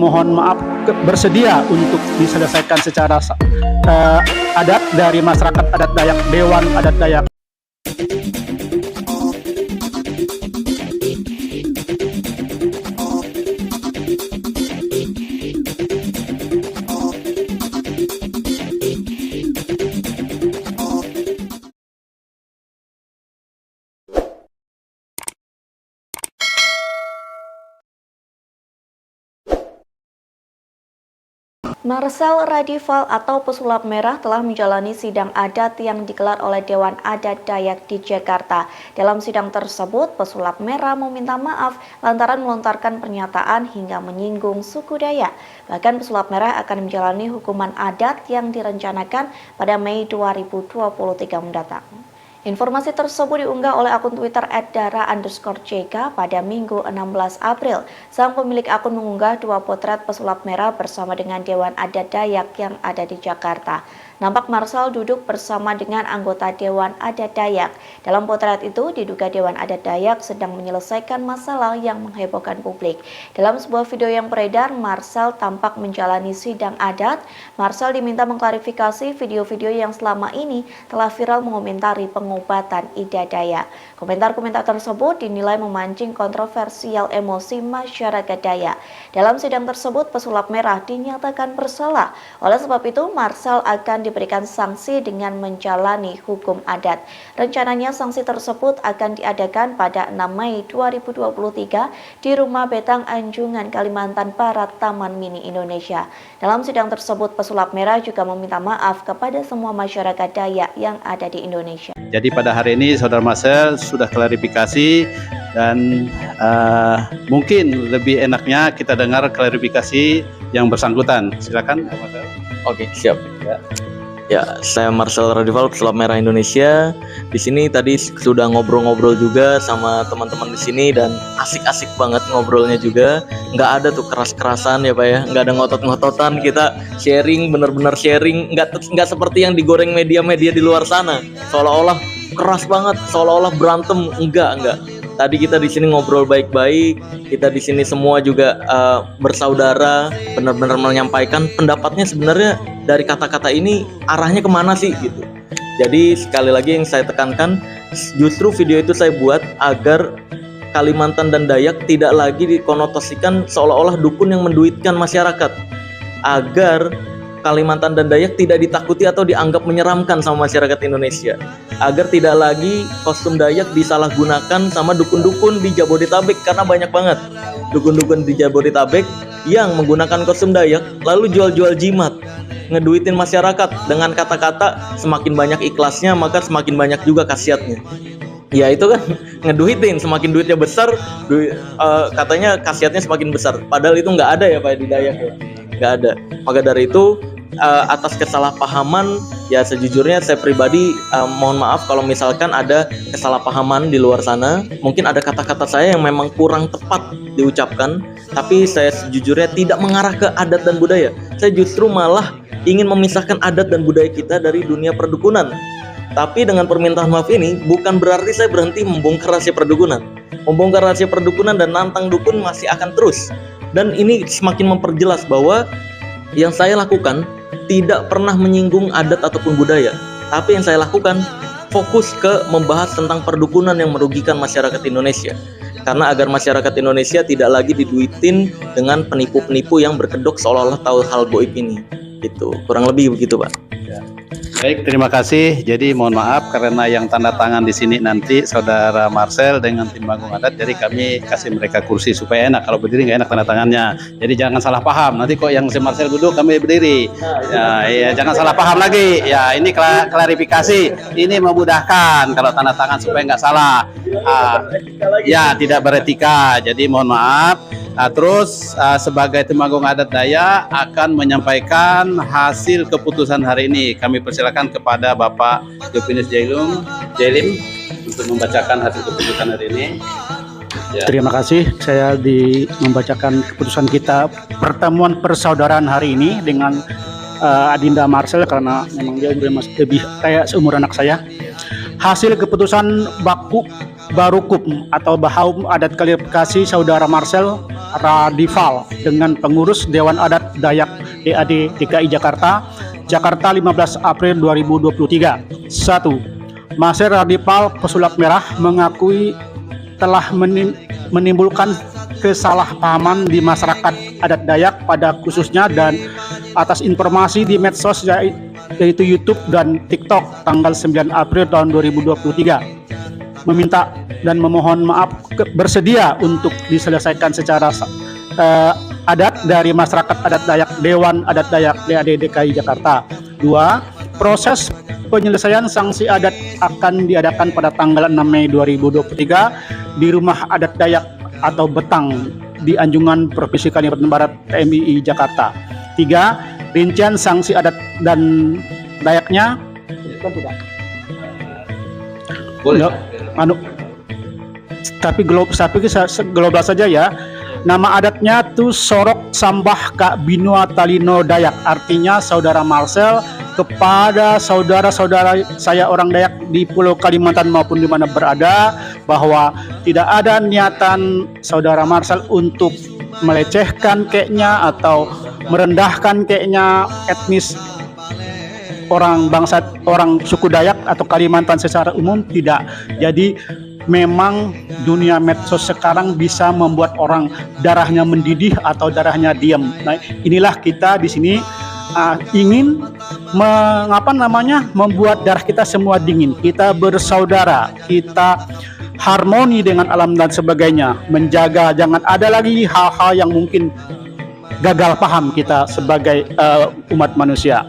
mohon maaf bersedia untuk diselesaikan secara adat dari masyarakat adat Dayak, Dewan Adat Dayak. Marcel Radival atau Pesulap Merah telah menjalani sidang adat yang digelar oleh Dewan Adat Dayak di Jakarta. Dalam sidang tersebut, Pesulap Merah meminta maaf lantaran melontarkan pernyataan hingga menyinggung suku Dayak. Bahkan Pesulap Merah akan menjalani hukuman adat yang direncanakan pada Mei 2023 mendatang. Informasi tersebut diunggah oleh akun Twitter @dara_jk pada Minggu 16 April. Sang pemilik akun mengunggah dua potret pesulap merah bersama dengan Dewan Adat Dayak yang ada di Jakarta. Nampak Marcel duduk bersama dengan anggota Dewan Adat Dayak. Dalam potret itu diduga Dewan Adat Dayak sedang menyelesaikan masalah yang menghebohkan publik. Dalam sebuah video yang beredar, Marcel tampak menjalani sidang adat. Marcel diminta mengklarifikasi video-video yang selama ini telah viral mengomentari pengobatan Ida Dayak. Komentar-komentar tersebut dinilai memancing kontroversial emosi masyarakat Dayak. Dalam sidang tersebut, Pesulap Merah dinyatakan bersalah. Oleh sebab itu, Marcel akan diberikan sanksi dengan menjalani hukum adat. Rencananya sanksi tersebut akan diadakan pada 6 Mei 2023 di Rumah Betang Anjungan, Kalimantan Barat, Taman Mini Indonesia. Dalam sidang tersebut, Pesulap Merah juga meminta maaf kepada semua masyarakat Dayak yang ada di Indonesia. Jadi pada hari ini Saudara Marcel sudah klarifikasi dan mungkin lebih enaknya kita dengar klarifikasi yang bersangkutan. Silakan, Marcel. Oke, siap. Ya, saya Marcel Radival, Pesulap Merah Indonesia. Di sini tadi sudah ngobrol-ngobrol juga sama teman-teman di sini dan asik-asik banget ngobrolnya juga. Nggak ada tuh keras-kerasan ya Pak ya, nggak ada ngotot-ngototan. Kita sharing, benar-benar sharing. Nggak seperti yang digoreng media-media di luar sana. Seolah-olah keras banget, seolah-olah berantem. Enggak. Tadi kita di sini ngobrol baik-baik, kita di sini semua juga bersaudara, benar-benar menyampaikan pendapatnya sebenarnya dari kata-kata ini arahnya kemana sih gitu. Jadi sekali lagi yang saya tekankan, justru video itu saya buat agar Kalimantan dan Dayak tidak lagi dikonotasikan seolah-olah dukun yang menduitkan masyarakat, agar Kalimantan dan Dayak tidak ditakuti atau dianggap menyeramkan sama masyarakat Indonesia, agar tidak lagi kostum Dayak disalahgunakan sama dukun-dukun di Jabodetabek, karena banyak banget dukun-dukun di Jabodetabek yang menggunakan kostum Dayak lalu jual-jual jimat, ngeduitin masyarakat dengan kata-kata semakin banyak ikhlasnya maka semakin banyak juga khasiatnya. Ya itu kan ngeduitin, semakin duitnya besar katanya khasiatnya semakin besar, padahal itu nggak ada ya Pak di Dayak ya, nggak ada. Maka dari itu atas kesalahpahaman ya sejujurnya saya pribadi mohon maaf kalau misalkan ada kesalahpahaman di luar sana, mungkin ada kata-kata saya yang memang kurang tepat diucapkan, tapi saya sejujurnya tidak mengarah ke adat dan budaya. Saya justru malah ingin memisahkan adat dan budaya kita dari dunia perdukunan. Tapi dengan permintaan maaf ini bukan berarti saya berhenti membongkar rahasia perdukunan. Membongkar rahasia perdukunan dan nantang dukun masih akan terus. Dan ini semakin memperjelas bahwa yang saya lakukan tidak pernah menyinggung adat ataupun budaya, tapi yang saya lakukan fokus ke membahas tentang perdukunan yang merugikan masyarakat Indonesia. Karena agar masyarakat Indonesia tidak lagi diduitin dengan penipu-penipu yang berkedok seolah-olah tahu hal goib ini. Gitu, kurang lebih begitu Pak. Baik, terima kasih. Jadi mohon maaf karena yang tanda tangan di sini nanti Saudara Marcel dengan tim Bagong Adat. Jadi kami kasih mereka kursi supaya enak. Kalau berdiri nggak enak tanda tangannya. Jadi jangan salah paham. Nanti kok yang si Marcel duduk kami berdiri. Ya, jangan salah paham lagi. Ya ini klarifikasi. Ini memudahkan kalau tanda tangan supaya nggak salah. Ya tidak beretika. Jadi mohon maaf. Terus sebagai tim Bagong Adat Dayak akan menyampaikan hasil keputusan hari ini. Kami persilakan kepada Bapak Jovinus Jailim untuk membacakan hasil keputusan hari ini. Ya. Terima kasih. Saya membacakan keputusan kita pertemuan persaudaraan hari ini dengan Adinda Marcel karena memang dia lebih kayak seumur anak saya. Hasil keputusan baku Barukum atau Bahaum Adat Klarifikasi Saudara Marcel Radival dengan pengurus Dewan Adat Dayak DAD DKI Jakarta, Jakarta 15 April 2023. 1. Marcel Radival pesulap merah mengakui telah menimbulkan kesalahpahaman di masyarakat adat Dayak pada khususnya dan atas informasi di medsos yaitu YouTube dan TikTok tanggal 9 April tahun 2023, meminta dan memohon maaf bersedia untuk diselesaikan secara adat dari masyarakat adat Dayak Dewan Adat Dayak DAD DKI Jakarta. 2. Proses penyelesaian sanksi adat akan diadakan pada tanggal 6 Mei 2023 di Rumah Adat Dayak atau Betang di Anjungan Provinsi Kalimantan Barat TMII Jakarta. 3. Rincian sanksi adat dan Dayaknya boleh tapi global saja ya. Nama adatnya tuh Sorok Sambah Kak Binua Talino Dayak, artinya saudara Marcel kepada saudara-saudara saya orang Dayak di Pulau Kalimantan maupun di mana berada, bahwa tidak ada niatan saudara Marcel untuk melecehkan kayaknya atau merendahkan kayaknya etnis orang bangsa, orang suku Dayak atau Kalimantan secara umum, tidak. Jadi memang dunia medsos sekarang bisa membuat orang darahnya mendidih atau darahnya diam. Nah, inilah kita di sini ingin membuat darah kita semua dingin. Kita bersaudara, kita harmoni dengan alam dan sebagainya, menjaga jangan ada lagi hal-hal yang mungkin gagal paham kita sebagai umat manusia.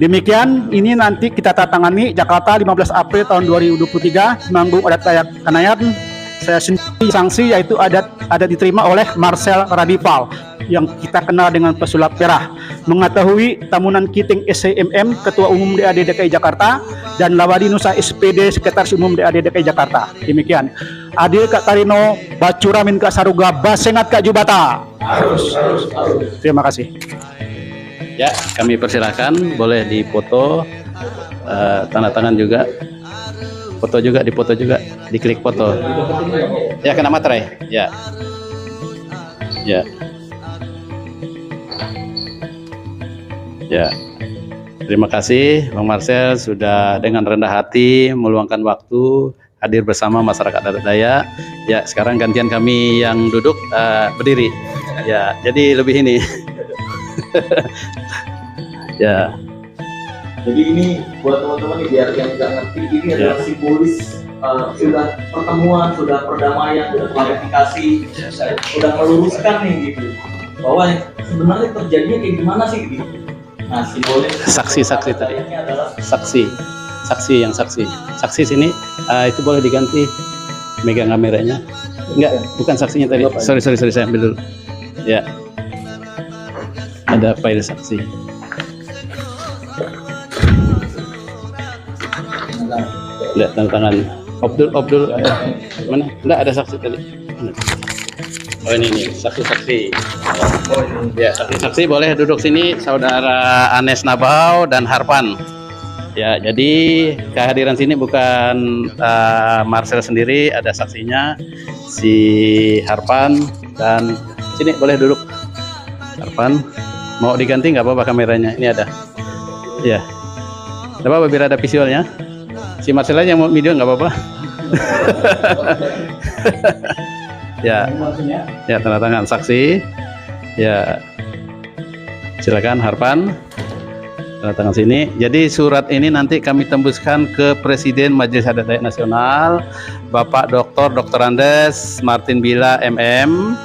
Demikian, ini nanti kita tangani Jakarta 15 April tahun 2023, Manggung Adat Dayak Kanayan. Saya sendiri sanksi yaitu adat diterima oleh Marcel Radival yang kita kenal dengan pesulap merah, mengetahui Tamunan Kiting SCMM Ketua Umum DAD DKI Jakarta dan Lawadi Nusa SPD Sekretaris Umum DAD DKI Jakarta. Demikian. Adil Kak Tarino, Bacuramin Kak Saruga, Basengat Kak Jubata. Harus. Terima kasih. Ya, kami persilahkan, boleh dipoto, tanda tangan juga, foto juga, dipoto juga, diklik foto. Ya, kena materai. Ya. Terima kasih Bang Marcel sudah dengan rendah hati meluangkan waktu hadir bersama masyarakat adat Dayak. Ya, sekarang gantian kami yang duduk berdiri. Ya, jadi lebih ini. Ya. Jadi ini buat teman-teman nih, biar yang nggak ngerti, ini adalah simbolis sudah pertemuan, sudah perdamaian, sudah klarifikasi, sudah meluruskan nih gitu, bahwa sebenarnya terjadinya kayak gimana sih gitu. Nah, simbolis Saksi tadi. adalah Saksi sini, itu boleh diganti megang kameranya. Enggak, bukan saksinya tadi. Sorry, saya ambil dulu. Ya. Ada file saksi. Lihat tanda tangan Abdul. Mana? Enggak ada saksi tadi. Oh ini saksi. Ya, saksi boleh duduk sini, saudara Anes Nabau dan Harpan. Ya, jadi kehadiran sini bukan Marcel sendiri, ada saksinya si Harpan, dan sini boleh duduk Harpan. Mau diganti nggak apa-apa kameranya, ini ada. Ya, nggak apa-apa biar ada visualnya. Si Marcel aja yang mau video nggak apa-apa. Ya, tanda tangan saksi. Ya, silakan Harpan, tanda tangan sini. Jadi surat ini nanti kami tembuskan ke Presiden Majelis Adat Dayak Nasional, Bapak Dr. Andes Martin Bila MM,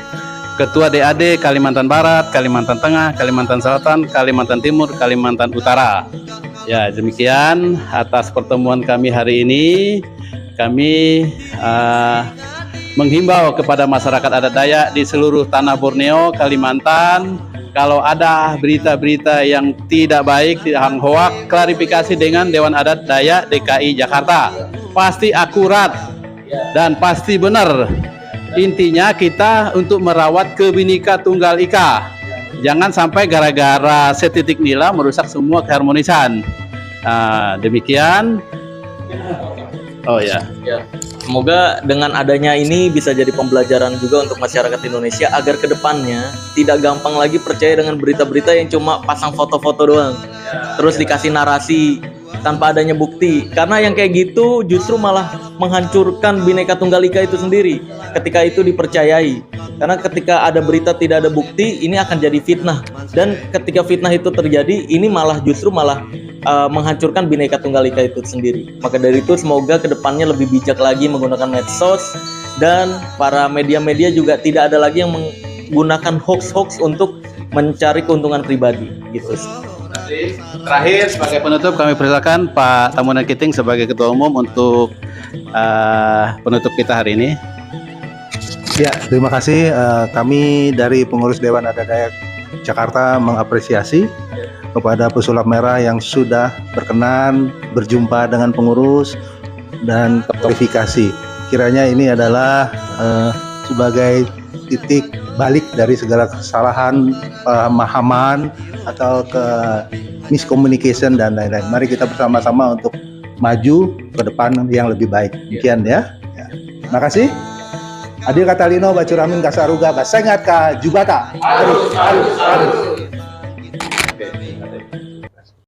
Ketua DAD Kalimantan Barat, Kalimantan Tengah, Kalimantan Selatan, Kalimantan Timur, Kalimantan Utara. Ya, demikian atas pertemuan kami hari ini. Kami menghimbau kepada masyarakat adat Dayak di seluruh tanah Borneo, Kalimantan, kalau ada berita-berita yang tidak baik, yang hoak, klarifikasi dengan Dewan Adat Dayak DKI Jakarta. Pasti akurat dan pasti benar. Intinya kita untuk merawat Bhinneka Tunggal Ika. Jangan sampai gara-gara setitik nila merusak semua keharmonisan. Demikian. Oh ya. Semoga dengan adanya ini bisa jadi pembelajaran juga untuk masyarakat Indonesia agar kedepannya tidak gampang lagi percaya dengan berita-berita yang cuma pasang foto-foto doang, terus dikasih narasi tanpa adanya bukti. Karena yang kayak gitu justru malah menghancurkan Bhinneka Tunggal Ika itu sendiri ketika itu dipercayai. Karena ketika ada berita tidak ada bukti, ini akan jadi fitnah. Dan ketika fitnah itu terjadi, ini justru malah menghancurkan Bhinneka Tunggal Ika itu sendiri. Maka dari itu semoga kedepannya lebih bijak lagi menggunakan medsos, dan para media-media juga tidak ada lagi yang menggunakan hoax-hoax untuk mencari keuntungan pribadi gitu. Terakhir sebagai penutup kami persilakan Pak Tamunan Kiting sebagai Ketua Umum untuk penutup kita hari ini. Ya, terima kasih. Kami dari pengurus Dewan Adat Dayak Jakarta mengapresiasi kepada Pesulap Merah yang sudah berkenan berjumpa dengan pengurus dan klarifikasi. Kiranya ini adalah sebagai titik balik dari segala kesalahan, pemahaman atau ke miscommunication dan lain-lain. Mari kita bersama-sama untuk maju ke depan yang lebih baik. Demikian ya. Terima kasih. Adil Katalino Bacuramin Kasaruga Basengat Ka Jubata. Harus.